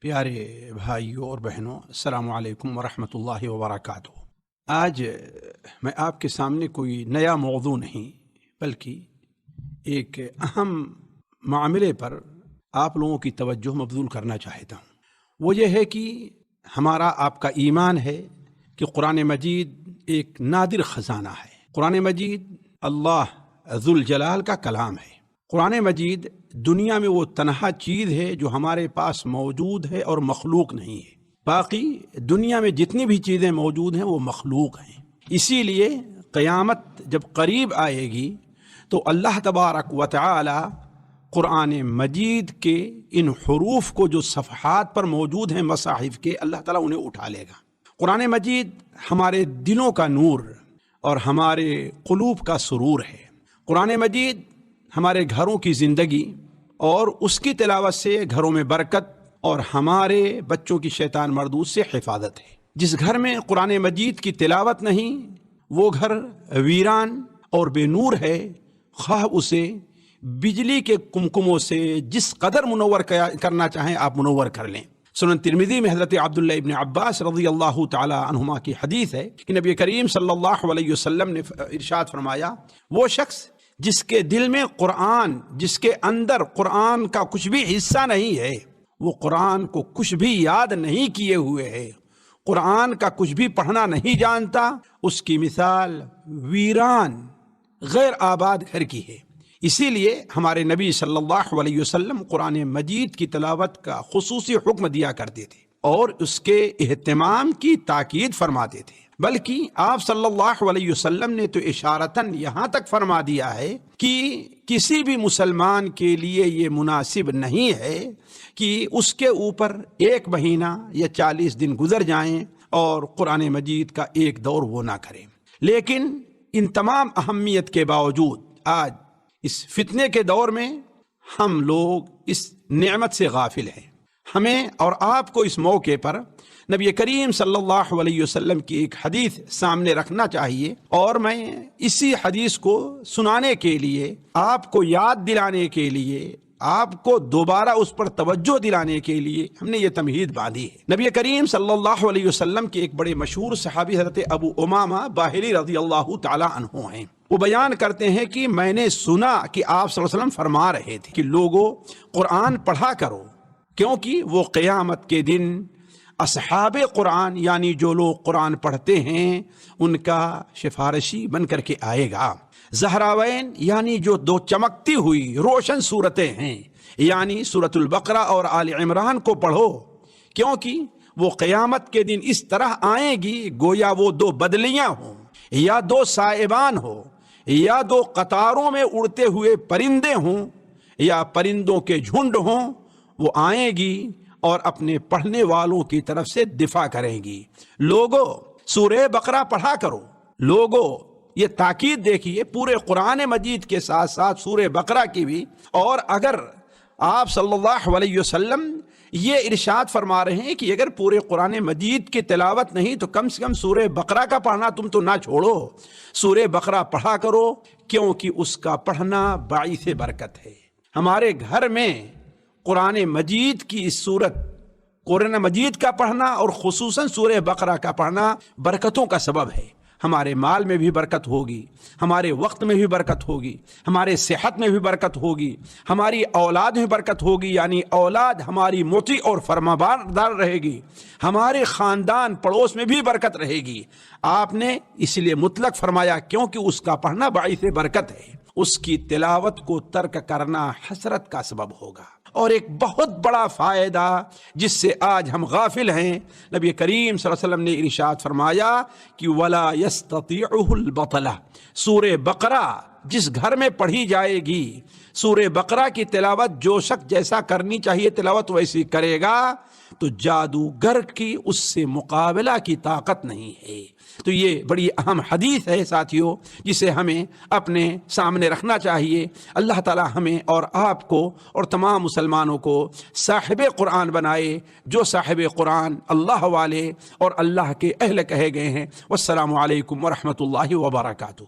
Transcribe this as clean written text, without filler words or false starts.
پیارے بھائیوں اور بہنوں، السلام علیکم ورحمۃ اللہ وبرکاتہ۔ آج میں آپ کے سامنے کوئی نیا موضوع نہیں بلکہ ایک اہم معاملے پر آپ لوگوں کی توجہ مبذول کرنا چاہتا ہوں۔ وہ یہ ہے کہ ہمارا آپ کا ایمان ہے کہ قرآن مجید ایک نادر خزانہ ہے۔ قرآن مجید اللہ ذوالجلال کا کلام ہے۔ قرآن مجید دنیا میں وہ تنہا چیز ہے جو ہمارے پاس موجود ہے اور مخلوق نہیں ہے۔ باقی دنیا میں جتنی بھی چیزیں موجود ہیں وہ مخلوق ہیں۔ اسی لیے قیامت جب قریب آئے گی تو اللہ تبارک و تعالی قرآن مجید کے ان حروف کو جو صفحات پر موجود ہیں مصاحف کے، اللہ تعالیٰ انہیں اٹھا لے گا۔ قرآن مجید ہمارے دلوں کا نور اور ہمارے قلوب کا سرور ہے۔ قرآن مجید ہمارے گھروں کی زندگی اور اس کی تلاوت سے گھروں میں برکت اور ہمارے بچوں کی شیطان مردود سے حفاظت ہے۔ جس گھر میں قرآن مجید کی تلاوت نہیں وہ گھر ویران اور بے نور ہے، خواہ اسے بجلی کے کمکموں سے جس قدر منور کرنا چاہیں آپ منور کر لیں۔ سنن ترمذی میں حضرت عبداللہ ابن عباس رضی اللہ تعالی عنہما کی حدیث ہے کہ نبی کریم صلی اللہ علیہ وسلم نے ارشاد فرمایا، وہ شخص جس کے دل میں قرآن، جس کے اندر قرآن کا کچھ بھی حصہ نہیں ہے، وہ قرآن کو کچھ بھی یاد نہیں کیے ہوئے ہے، قرآن کا کچھ بھی پڑھنا نہیں جانتا، اس کی مثال ویران غیر آباد گھر کی ہے۔ اسی لیے ہمارے نبی صلی اللہ علیہ وسلم قرآن مجید کی تلاوت کا خصوصی حکم دیا کرتے تھے اور اس کے اہتمام کی تاکید فرماتے تھے، بلکہ آپ صلی اللہ علیہ وسلم نے تو اشارتاً یہاں تک فرما دیا ہے کہ کسی بھی مسلمان کے لیے یہ مناسب نہیں ہے کہ اس کے اوپر 1 مہینہ یا 40 دن گزر جائیں اور قرآن مجید کا ایک دور وہ نہ کریں۔ لیکن ان تمام اہمیت کے باوجود آج اس فتنے کے دور میں ہم لوگ اس نعمت سے غافل ہیں۔ ہمیں اور آپ کو اس موقع پر نبی کریم صلی اللہ علیہ وسلم کی ایک حدیث سامنے رکھنا چاہیے، اور میں اسی حدیث کو سنانے کے لیے، آپ کو یاد دلانے کے لیے، آپ کو دوبارہ اس پر توجہ دلانے کے لیے ہم نے یہ تمہید باندھی ہے۔ نبی کریم صلی اللہ علیہ وسلم کے ایک بڑے مشہور صحابی حضرت ابو امامہ باہلی رضی اللہ تعالی عنہ ہیں۔ وہ بیان کرتے ہیں کہ میں نے سنا کہ آپ صلی اللہ علیہ وسلم فرما رہے تھے کہ لوگوں قرآن پڑھا کرو، کیونکہ وہ قیامت کے دن اصحاب قرآن یعنی جو لوگ قرآن پڑھتے ہیں ان کا سفارشی بن کر کے آئے گا۔ زہراوین یعنی جو 2 چمکتی ہوئی روشن صورتیں ہیں، یعنی سورۃ البقرہ اور آل عمران کو پڑھو، کیونکہ وہ قیامت کے دن اس طرح آئیں گی گویا وہ 2 بدلیاں ہوں یا 2 سائبان ہو یا 2 قطاروں میں اڑتے ہوئے پرندے ہوں یا پرندوں کے جھنڈ ہوں۔ وہ آئیں گی اور اپنے پڑھنے والوں کی طرف سے دفاع کریں گی۔ لوگو سورہ بقرہ پڑھا کرو۔ لوگو یہ تاکید دیکھیے پورے قرآن مجید کے ساتھ ساتھ سورہ بقرہ کی بھی، اور اگر آپ صلی اللہ علیہ وسلم یہ ارشاد فرما رہے ہیں کہ اگر پورے قرآن مجید کی تلاوت نہیں تو کم سے کم سورہ بقرہ کا پڑھنا تم تو نہ چھوڑو، سورہ بقرہ پڑھا کرو، کیونکہ اس کا پڑھنا باعث برکت ہے۔ ہمارے گھر میں قرآن مجید کی اس صورت، قرآن مجید کا پڑھنا اور خصوصاً سورہ بقرہ کا پڑھنا برکتوں کا سبب ہے۔ ہمارے مال میں بھی برکت ہوگی، ہمارے وقت میں بھی برکت ہوگی، ہمارے صحت میں بھی برکت ہوگی، ہماری اولاد میں برکت ہوگی، یعنی اولاد ہماری مطیع اور فرمانبردار رہے گی، ہمارے خاندان پڑوس میں بھی برکت رہے گی۔ آپ نے اس لیے مطلق فرمایا کیونکہ اس کا پڑھنا باعث برکت ہے، اس کی تلاوت کو ترک کرنا حسرت کا سبب ہوگا۔ اور ایک بہت بڑا فائدہ جس سے آج ہم غافل ہیں، نبی کریم صلی اللہ علیہ وسلم نے ارشاد فرمایا کہ وَلَا يَسْتَطِيعُهُ الْبَطَلَةُ، سورہ بقرہ جس گھر میں پڑھی جائے گی، سورہ بقرہ کی تلاوت جو شخص جیسا کرنی چاہیے تلاوت ویسی کرے گا تو جادوگر کی اس سے مقابلہ کی طاقت نہیں ہے۔ تو یہ بڑی اہم حدیث ہے ساتھیوں، جسے ہمیں اپنے سامنے رکھنا چاہیے۔ اللہ تعالی ہمیں اور آپ کو اور تمام مسلمانوں کو صاحب قرآن بنائے، جو صاحب قرآن اللہ والے اور اللہ کے اہل کہے گئے ہیں۔ والسلام علیکم ورحمۃ اللہ وبرکاتہ۔